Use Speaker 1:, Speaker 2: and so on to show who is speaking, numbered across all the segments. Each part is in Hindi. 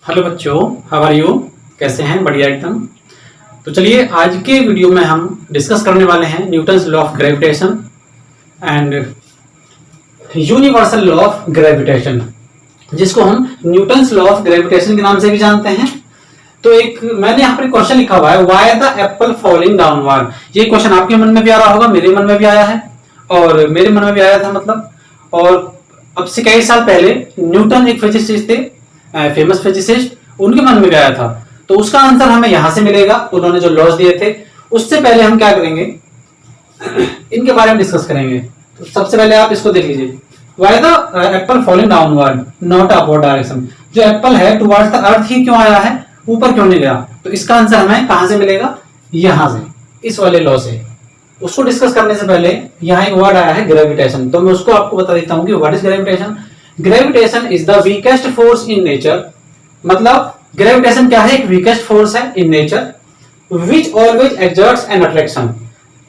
Speaker 1: हेलो बच्चों, हाउ आर यू? कैसे हैं? बढ़िया एकदम। तो चलिए आज के वीडियो में हम डिस्कस करने वाले हैं Newton's law of gravitation and universal law of gravitation, जिसको हम न्यूटन्स लॉ ऑफ ग्रेविटेशन के नाम से भी जानते हैं। तो एक मैंने यहाँ पर क्वेश्चन लिखा हुआ है, why the Apple falling downward. ये क्वेश्चन आपके मन में भी आ रहा होगा, मेरे मन में भी आया है और मेरे मन में भी आया था मतलब। और अब से कई साल पहले न्यूटन एक फिजिसिस्ट थे, फेमस फिजिसिस्ट, उनके मन में गया था। तो उसका आंसर हमें यहां से मिलेगा, उन्होंने जो लॉज दिए थे। उससे पहले हम क्या करेंगे, इनके बारे में डिस्कस करेंगे। तो सबसे पहले आप इसको देख लीजिए, why the Apple falling downward not upward direction. जो एप्पल है टुवर्ड्स द अर्थ ही क्यों आया है, ऊपर क्यों नहीं गया? तो इसका आंसर हमें कहां से मिलेगा? यहां से, इस वाले लॉ से। उसको डिस्कस करने से पहले यहाँ एक वर्ड आया है ग्रेविटेशन, तो मैं उसको आपको बता देता हूँ कि what is gravitation. Gravitation is the weakest force in nature. मतलब ग्रेविटेशन क्या है? एक वीकेस्ट फोर्स है in nature which always exerts N attraction,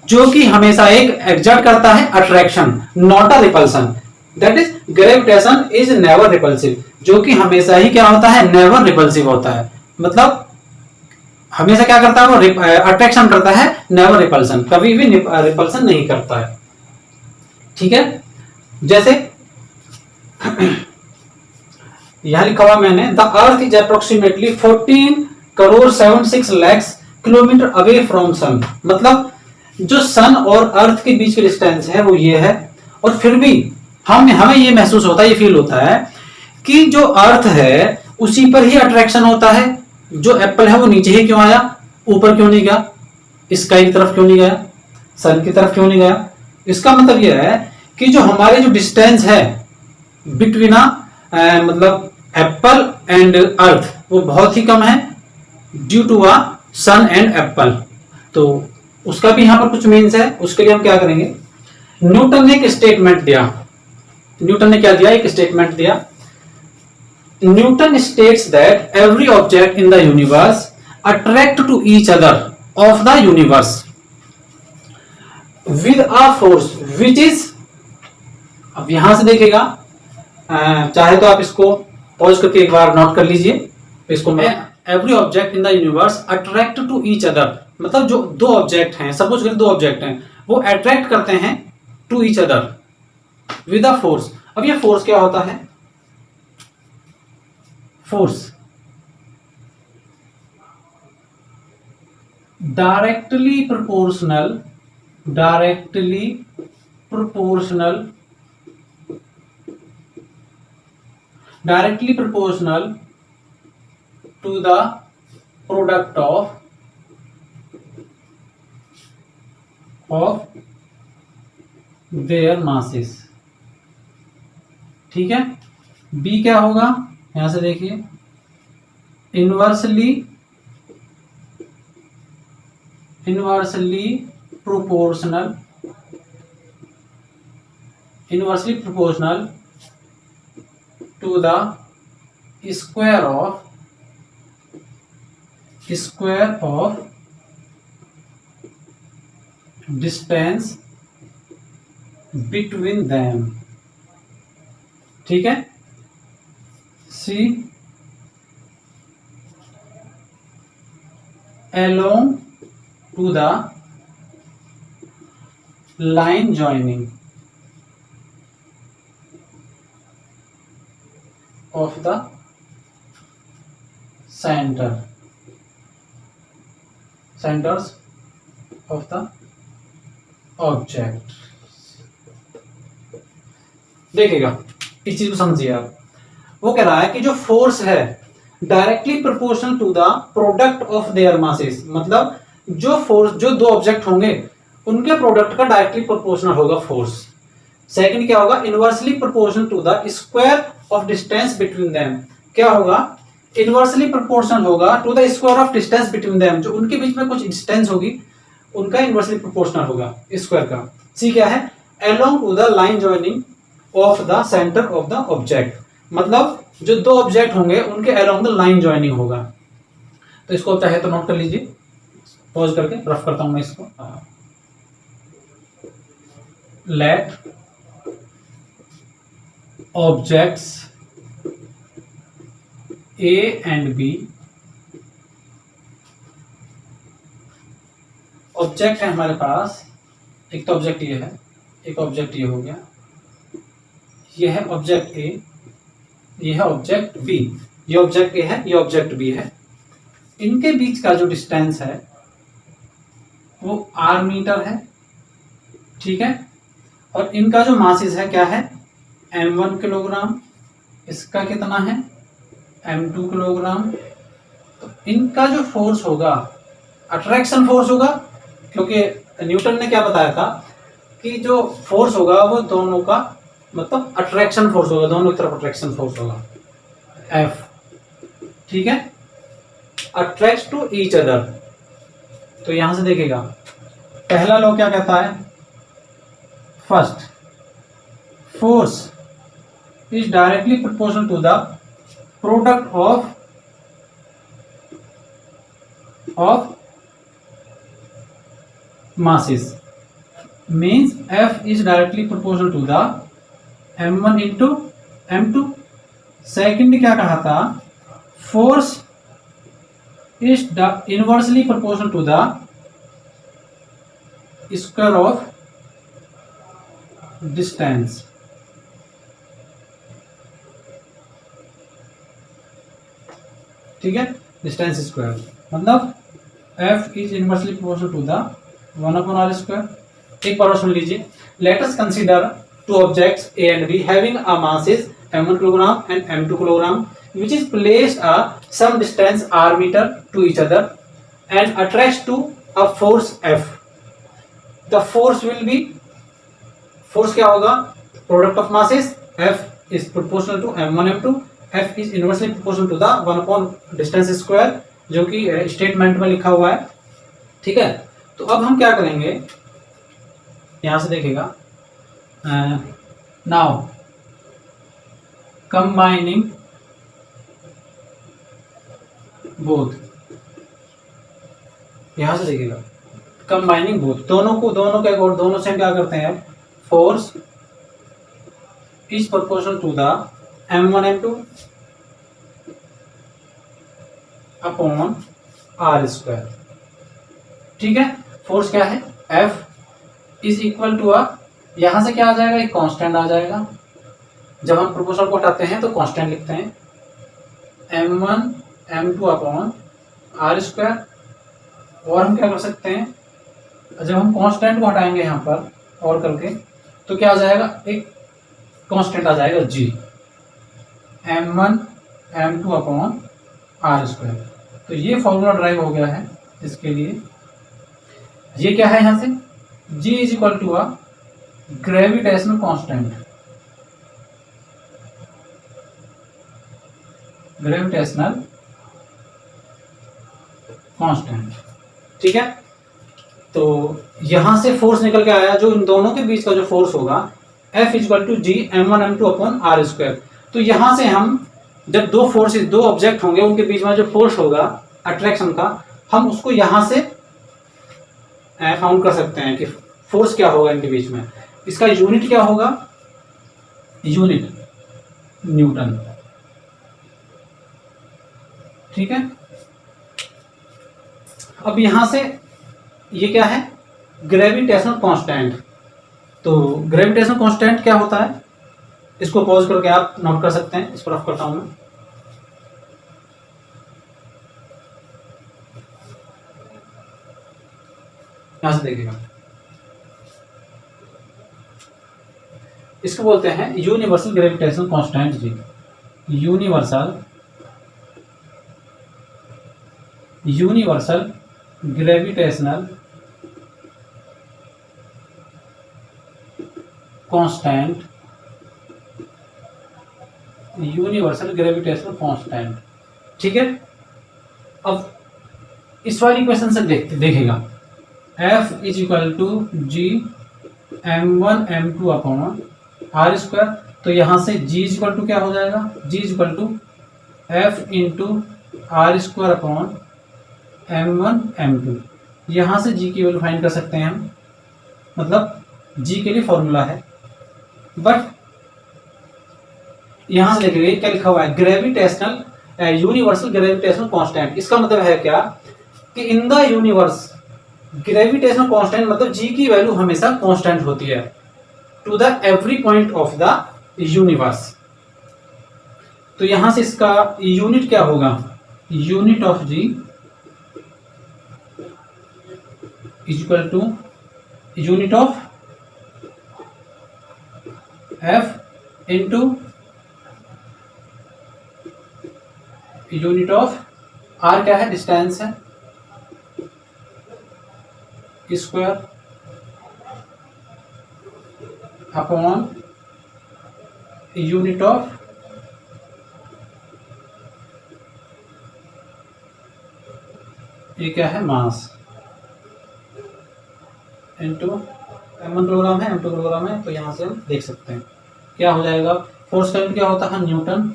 Speaker 1: जो कि हमेशा एक एक्सर्ट करता है attraction, not a repulsion. That is gravitation is never repulsive, जो कि हमेशा ही क्या होता है? नेवर रिपल्सिव होता है। मतलब हमेशा क्या करता है? वो अट्रैक्शन करता है, नेवर रिपल्सन, कभी भी रिपल्सन नहीं करता है। ठीक है, जैसे यहां लिखा हुआ मैंने, the earth is approximately 14 crore 76 lakh kilometre away from sun. मतलब जो सन और अर्थ के बीच की डिस्टेंस है वो ये है, और फिर भी हमें ये महसूस होता है, ये फील होता है कि जो अर्थ है उसी पर ही अट्रैक्शन होता है। जो एप्पल है वो नीचे ही क्यों आया, ऊपर क्यों नहीं गया? स्काई की तरफ क्यों नहीं गया? सन की तरफ क्यों नहीं गया? इसका मतलब यह है कि जो हमारे जो डिस्टेंस है बिटवीन मतलब एप्पल एंड अर्थ वो बहुत ही कम है due to a sun and apple. तो उसका भी यहां पर कुछ मीन्स है। उसके लिए हम क्या करेंगे, न्यूटन ने एक स्टेटमेंट दिया। न्यूटन ने क्या दिया? एक स्टेटमेंट दिया। Newton states that every object in the universe attract to each other of the universe with a force which is, अब यहां से देखिएगा, चाहे तो आप इसको पॉज करके एक बार नोट कर लीजिए। इसको मैं, every object in the universe attract to each other, मतलब जो दो ऑब्जेक्ट हैं, सपोज करें दो ऑब्जेक्ट हैं, वो अट्रैक्ट करते हैं to each other with a force. अब ये फोर्स क्या होता है? Force directly proportional to the product of their masses. ठीक है, बी क्या होगा? यहां से देखिए, inversely proportional to the square of distance between them. ठीक है, सी along to the line joining of the centers of the object। देखिएगा, इस चीज को समझिए आप। वो कह रहा है कि जो फोर्स है directly proportional to the product of their masses, मतलब जो फोर्स, जो दो ऑब्जेक्ट होंगे उनके प्रोडक्ट का डायरेक्टली प्रोपोर्शनल होगा फोर्स। सेकंड क्या होगा? Inversely proportional to the square of distance between them. क्या होगा? इनवर्सली प्रोपोर्शनल होगा to the square of distance between them, जो उनके बीच में कुछ डिस्टेंस होगी उनका इनवर्सली प्रोपोर्शनल होगा स्क्वायर का। सी क्या है? Along to the line joining of the centre of the object, मतलब जो दो ऑब्जेक्ट होंगे उनके अलोंग द लाइन जॉइनिंग होगा। तो इसको चाहे तो नोट कर लीजिए, पॉज करके रफ करता हूं मैं इसको। Let objects A and B object है हमारे पास, एक तो ऑब्जेक्ट ये है, एक ऑब्जेक्ट ये हो गया, ये है ऑब्जेक्ट ए, ये है ऑब्जेक्ट बी, ये ऑब्जेक्ट ए है, ये ऑब्जेक्ट बी है। इनके बीच का जो डिस्टेंस है वो r मीटर है, ठीक है। और इनका जो मासेस है क्या है, m1 किलोग्राम, इसका कितना है m2 किलोग्राम। तो इनका जो फोर्स होगा अट्रैक्शन फोर्स होगा, क्योंकि न्यूटन ने क्या बताया था कि जो फोर्स होगा वो दोनों का मतलब अट्रैक्शन फोर्स होगा, दोनों की तरफ अट्रैक्शन फोर्स होगा F, ठीक है, अट्रैक्ट टू ईच अदर। तो यहां से देखेगा पहला लॉ क्या कहता है, first force is directly proportional to the product of masses, means F is directly proportional to the m1 into m2। Second क्या कहा था, force is inversely proportional to the square of distance. ठीक है, डिस्टेंस स्क्वायर मतलब F is inversely proportional to the 1/r²। एक बार और सुन लीजिए, let us consider two objects A and B having a masses m1 kilogram and m2 kilogram which is placed a some distance r meter to each other and attracts to a force F। The force will be, force क्या होगा, product of masses, F is proportional to m1 m2, F is inversely proportional to the 1/distance square, जो कि स्टेटमेंट में लिखा हुआ है, ठीक है। तो अब हम क्या करेंगे, यहां से देखेगा, नाउ कंबाइनिंग बोथ, यहां से देखिएगा कंबाइनिंग बोथ, दोनों के अकॉर्ड, दोनों से हम क्या करते हैं, force is proportional to the m1 m2 upon r², ठीक है। फोर्स क्या है, F इज इक्वल टू यहां से क्या आ जाएगा, एक कांस्टेंट आ जाएगा, जब हम प्रोपोर्शनल को हटाते हैं तो कांस्टेंट लिखते हैं, m1 m2 अपॉन r²। और हम क्या कर सकते हैं, जब हम कांस्टेंट को हटाएंगे यहाँ पर और करके, तो क्या आ जाएगा, एक कांस्टेंट आ जाएगा g, m1 m2 upon r²। तो ये फॉर्मूला ड्राइव हो गया है इसके लिए। ये क्या है, यहां से g is equal to gravitational constant, gravitational constant, ठीक है। तो यहां से फोर्स निकल के आया, जो इन दोनों के बीच का जो फोर्स होगा F is equal to g m1 m2 upon r²। तो यहां से हम जब दो फोर्सेस, दो ऑब्जेक्ट होंगे, उनके बीच में जो फोर्स होगा अट्रैक्शन का, हम उसको यहां से फाउंड कर सकते हैं कि फोर्स क्या होगा इनके बीच में। इसका यूनिट क्या होगा, यूनिट न्यूटन, ठीक है। अब यहां से ये क्या है, ग्रेविटेशनल कांस्टेंट। तो ग्रेविटेशनल कांस्टेंट क्या होता है, इसको पॉज करके आप नोट कर सकते हैं, इस पर ऑफ करता हूं मैं। यहां से देखिएगा, इसको बोलते हैं universal gravitational constant G, universal gravitational constant, universal gravitational constant, ठीक है। अब इस वाली क्वेश्चन से देखेगा, F is equal to g m1 m2 upon r²। तो यहां से g इज इक्वल टू क्या हो जाएगा, g is equal to F into r² upon m1 m2। यहां से g की वैल्यू फाइंड कर सकते हैं हम, मतलब g के लिए फॉर्मूला है। बट यहां से देखिए क्या लिखा हुआ है, ग्रेविटेशनल यूनिवर्सल ग्रेविटेशनल कांस्टेंट। इसका मतलब है क्या कि in the universe gravitational constant मतलब जी की वैल्यू हमेशा कांस्टेंट होती है to the every point of the universe. तो यहां से इसका यूनिट क्या होगा, unit of G equal to unit of F into unit of R क्या है, डिस्टेंस है, स्क्वायर अपॉन यूनिट ऑफ ये क्या है, मास इनटू m1 किलोग्राम है, m2 किलोग्राम है। तो यहां से हम देख सकते हैं क्या हो जाएगा, फोर्स का यूनिट क्या होता है, न्यूटन,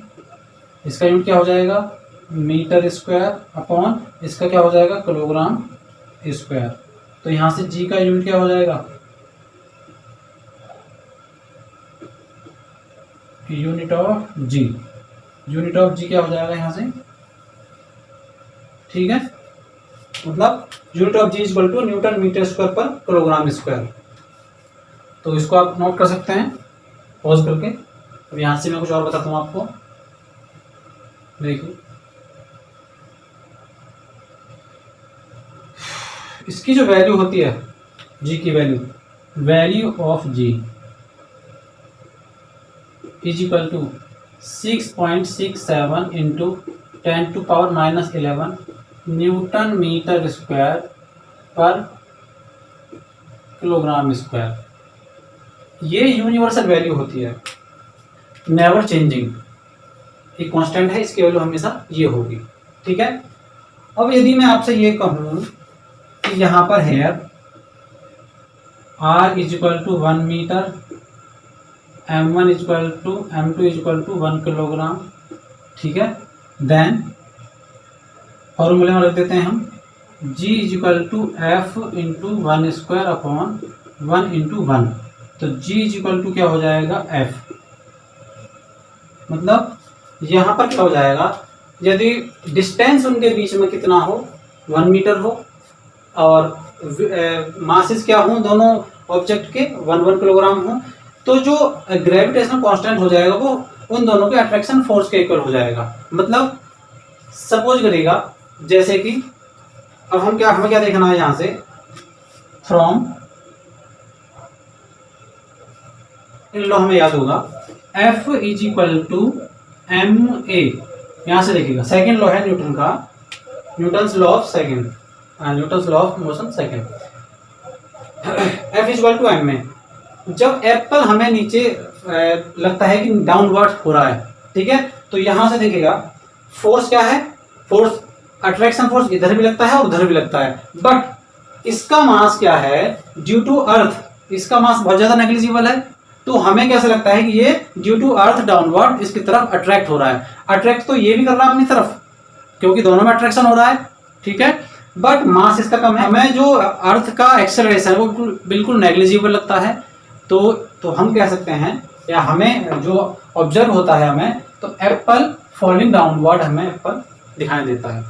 Speaker 1: इसका यूनिट क्या हो जाएगा, मीटर स्क्वायर अपॉन इसका क्या हो जाएगा, किलोग्राम स्क्वायर। तो यहां से जी का यूनिट क्या हो जाएगा, unit of G, unit of G क्या हो जाएगा यहां से, ठीक है, मतलब unit of G equal to newton metre square पर किलोग्राम स्क्वायर। तो इसको आप नोट कर सकते हैं पॉज करके। अब यहां से मैं कुछ और बताता हूं आपको, देखिए इसकी जो वैल्यू होती है जी की value of G is equal to 6.67 into 10⁻⁻11 newton metre square पर किलोग्राम स्क्वायर। ये यूनिवर्सल वैल्यू होती है, नेवर चेंजिंग, एक कांस्टेंट है, इसकी वैल्यू हमेशा ये होगी, ठीक है। अब यदि मैं आपसे ये कहूं कि यहां पर है r is equal to 1 metre, m1 equal to m2 equal to 1 kilogram, ठीक है। देन फॉर्मूले में लिख देते हैं हम g is equal to F into 1 square upon 1 into 1। तो g इज इक्वल टू क्या हो जाएगा, f, मतलब यहां पर क्या हो जाएगा, यदि डिस्टेंस उनके बीच में कितना हो, 1 मीटर हो और मासेस क्या हो दोनों ऑब्जेक्ट के 1 किलोग्राम हो, तो जो ग्रेविटेशनल कांस्टेंट हो जाएगा वो उन दोनों के अट्रैक्शन फोर्स के इक्वल हो जाएगा। मतलब सपोज करेगा जैसे कि अब हमें क्या देखना है यहां से, फ्रॉम इन लॉ हमें याद होगा F is equal to M A, यहां से देखिएगा सेकेंड लॉ है न्यूटन का, Newton's law of second, Newton's law of motion second, F is equal to M A. जब एप्पल हमें नीचे लगता है कि डाउनवर्ड हो रहा है, ठीक है, तो यहां से देखिएगा फोर्स क्या है, फोर्स अट्रैक्शन फोर्स इधर भी लगता है और उधर भी लगता है, बट इसका मास क्या है, ड्यू टू अर्थ इसका मास बहुत ज्यादा नेग्लिजिबल है। तो हमें कैसा लगता है कि ये ड्यू टू अर्थ डाउनवर्ड इसकी तरफ अट्रैक्ट हो रहा है। अट्रैक्ट तो ये भी कर रहा है अपनी तरफ क्योंकि दोनों में अट्रैक्शन हो रहा है, ठीक है, बट मास इसका कम है। हमें जो अर्थ का एक्सेलरेशन है वो बिल्कुल नेग्लिजिबल लगता है। तो हम कह सकते हैं या हमें जो ऑब्जर्व होता है हमें, तो एप्पल फॉलिंग डाउनवर्ड हमें एप्पल दिखाई देता है।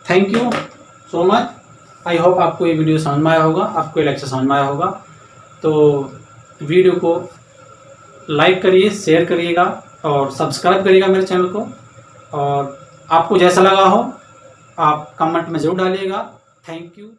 Speaker 1: Thank you so much, I hope आपको ये वीडियो समझ में आया होगा, आपको ये लेक्चर समझ में आया होगा। तो वीडियो को लाइक करिए, शेयर करिएगा और सब्सक्राइब करिएगा मेरे चैनल को, और आपको जैसा लगा हो आप कमेंट में ज़रूर डालिएगा। Thank you.